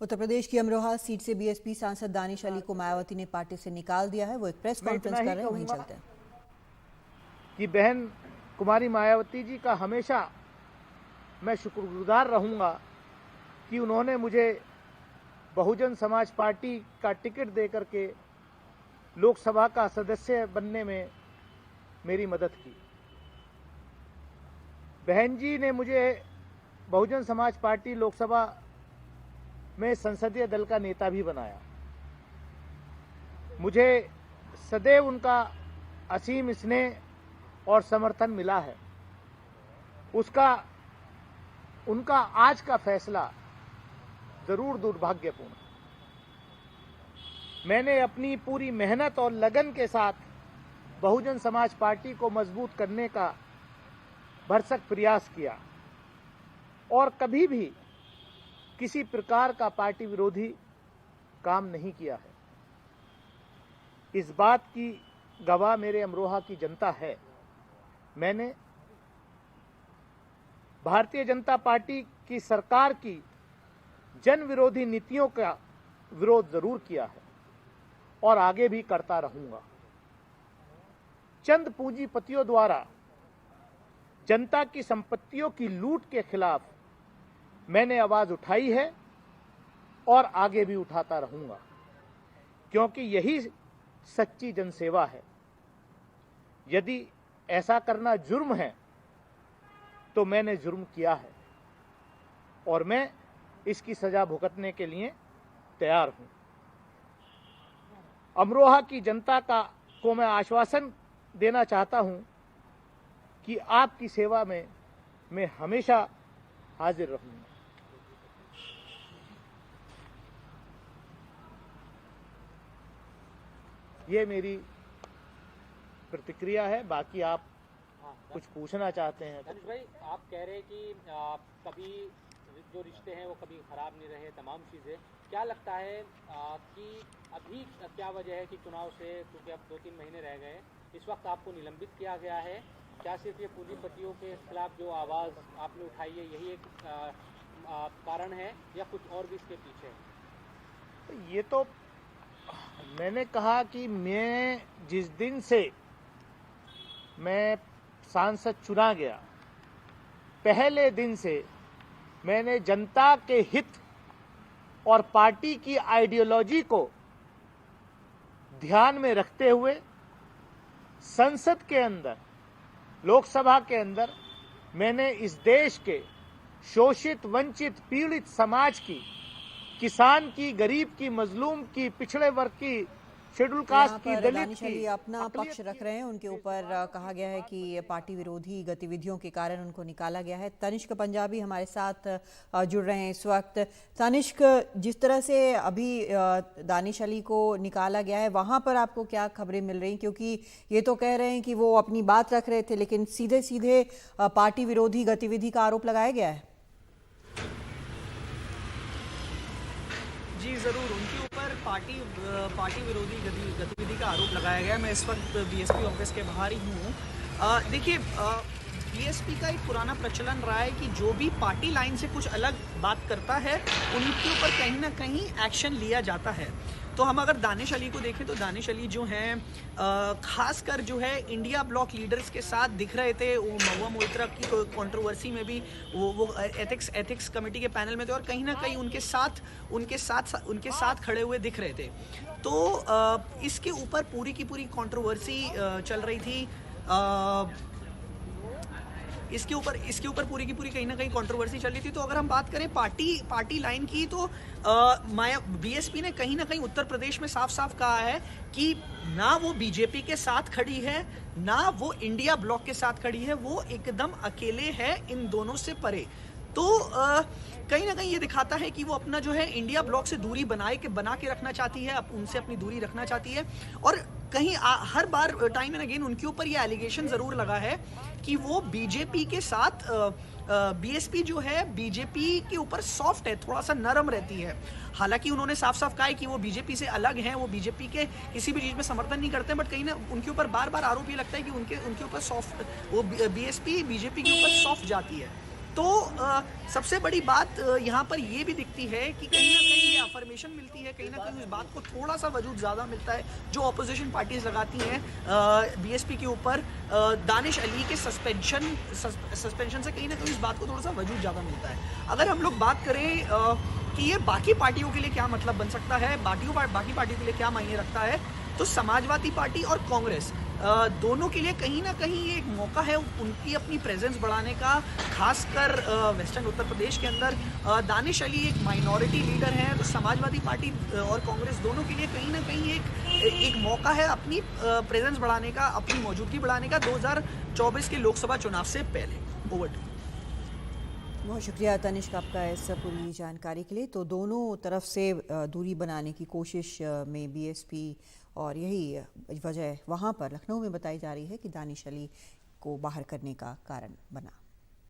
उत्तर प्रदेश की अमरोहा सीट से बीएसपी सांसद दानिश अली को मायावती ने पार्टी से निकाल दिया है। वो एक प्रेस कॉन्फ्रेंस कर रहे हैं, वहीं चलते हैं। कि बहन कुमारी मायावती जी का हमेशा मैं शुक्रगुजार रहूंगा कि उन्होंने मुझे बहुजन समाज पार्टी का टिकट देकर के लोकसभा का सदस्य बनने में मेरी मदद की। बहन जी ने मुझे बहुजन समाज पार्टी लोकसभा में संसदीय दल का नेता भी बनाया। मुझे सदैव उनका असीम स्नेह और समर्थन मिला है। उनका आज का फैसला जरूर दुर्भाग्यपूर्ण। मैंने अपनी पूरी मेहनत और लगन के साथ बहुजन समाज पार्टी को मजबूत करने का भरसक प्रयास किया और कभी भी किसी प्रकार का पार्टी विरोधी काम नहीं किया है। इस बात की गवाह मेरे अमरोहा की जनता है। मैंने भारतीय जनता पार्टी की सरकार की जन विरोधी नीतियों का विरोध जरूर किया है और आगे भी करता रहूंगा। चंद पूंजीपतियों द्वारा जनता की संपत्तियों की लूट के खिलाफ मैंने आवाज उठाई है और आगे भी उठाता रहूंगा, क्योंकि यही सच्ची जनसेवा है। यदि ऐसा करना जुर्म है तो मैंने जुर्म किया है और मैं इसकी सजा भुगतने के लिए तैयार हूं। अमरोहा की जनता को मैं आश्वासन देना चाहता हूं कि आपकी सेवा में मैं हमेशा हाजिर रहूंगा। ये मेरी प्रतिक्रिया है। बाकी आप कुछ पूछना चाहते हैं? दानिश भाई, आप कह रहे हैं कि कभी जो रिश्ते हैं वो कभी खराब नहीं रहे, तमाम चीज़ें। क्या लगता है कि अभी क्या वजह है कि चुनाव से, क्योंकि अब 2-3 महीने रह गए, इस वक्त आपको निलंबित किया गया है? क्या सिर्फ ये पूंजीपतियों के खिलाफ जो आवाज़ आपने उठाई है यही एक कारण है या कुछ और भी इसके पीछे है? ये तो मैंने कहा कि मैं जिस दिन से मैं सांसद चुना गया, पहले दिन से मैंने जनता के हित और पार्टी की आइडियोलॉजी को ध्यान में रखते हुए संसद के अंदर, लोकसभा के अंदर मैंने इस देश के शोषित, वंचित, पीड़ित समाज की, किसान की, गरीब की, मजलूम की, पिछड़े वर्ग की, शेड्यूल कास्ट की, दलित दानिश की अली अपना पक्ष रख रहे हैं। उनके ऊपर कहा गया है कि पार्टी विरोधी गतिविधियों के कारण उनको निकाला गया है। तनिष्क पंजाबी हमारे साथ जुड़ रहे हैं इस वक्त। तनिष्क, जिस तरह से अभी दानिश अली को निकाला गया है, वहां पर आपको क्या खबरें मिल रही? क्योंकि ये तो कह रहे हैं कि वो अपनी बात रख रहे थे, लेकिन सीधे सीधे पार्टी विरोधी गतिविधि का आरोप लगाया गया है। जी ज़रूर, उनके ऊपर पार्टी विरोधी गतिविधि का आरोप लगाया गया। मैं इस वक्त बीएसपी ऑफिस के बाहर ही हूँ। देखिए, बीएसपी का एक पुराना प्रचलन रहा है कि जो भी पार्टी लाइन से कुछ अलग बात करता है उनके ऊपर कहीं ना कहीं एक्शन लिया जाता है। तो हम अगर दानिश अली को देखें तो दानिश अली जो हैं खासकर जो है इंडिया ब्लॉक लीडर्स के साथ दिख रहे थे। वो महुआ मोइत्रा की कंट्रोवर्सी में भी वो एथिक्स कमेटी के पैनल में थे और कहीं ना कहीं उनके साथ खड़े हुए दिख रहे थे। तो इसके ऊपर पूरी की पूरी कंट्रोवर्सी चल रही थी। इसके ऊपर पूरी की पूरी कहीं ना कहीं कंट्रोवर्सी चल रही थी। तो अगर हम बात करें पार्टी लाइन की, तो बीएसपी ने कहीं ना कहीं उत्तर प्रदेश में साफ साफ कहा है कि ना वो बीजेपी के साथ खड़ी है, ना वो इंडिया ब्लॉक के साथ खड़ी है, वो एकदम अकेले है इन दोनों से परे। तो कहीं ना कहीं ये दिखाता है कि वो अपना जो है इंडिया ब्लॉक से दूरी बना के रखना चाहती है, उनसे अपनी दूरी रखना चाहती है। और कहीं हर बार टाइम एंड अगेन उनके ऊपर ये एलिगेशन जरूर लगा है कि वो बीजेपी के साथ बीएसपी जो है बीजेपी के ऊपर सॉफ्ट है, थोड़ा सा नरम रहती है। हालांकि उन्होंने साफ साफ कहा है कि वो बीजेपी से अलग हैं, वो बीजेपी के किसी भी चीज में समर्थन नहीं करते, बट कहीं ना उनके ऊपर बार बार आरोप ये लगता है कि उनके ऊपर सॉफ्ट, वो बीएसपी बीजेपी के ऊपर सॉफ्ट जाती है। तो सबसे बड़ी बात यहाँ पर ये भी दिखती है कि कहीं ना कहीं ये अफर्मेशन मिलती है, कहीं ना कहीं उस बात को थोड़ा सा वजूद ज़्यादा मिलता है जो ऑपोजिशन पार्टीज लगाती हैं बीएसपी के ऊपर दानिश अली के सस्पेंशन से कहीं ना कहीं इस बात को थोड़ा सा वजूद ज़्यादा मिलता है। अगर हम लोग बात करें कि ये बाकी पार्टियों के लिए क्या मतलब बन सकता है, बाकी पार्टियों के लिए क्या मायने रखता है, तो समाजवादी पार्टी और कांग्रेस दोनों के लिए कहीं ना कहीं ये एक मौका है उनकी अपनी प्रेजेंस बढ़ाने का, खासकर वेस्टर्न उत्तर प्रदेश के अंदर। दानिश अली एक माइनॉरिटी लीडर हैं, तो समाजवादी पार्टी और कांग्रेस दोनों के लिए कहीं ना कहीं एक मौका है अपनी प्रेजेंस बढ़ाने का, अपनी मौजूदगी बढ़ाने का 2024 के लोकसभा चुनाव से पहले। Over to. बहुत शुक्रिया तनिष्क आपका इस पूरी जानकारी के लिए। तो दोनों तरफ से दूरी बनाने की कोशिश में बीएसपी, और यही वजह वहाँ पर लखनऊ में बताई जा रही है कि दानिश अली को बाहर करने का कारण बना।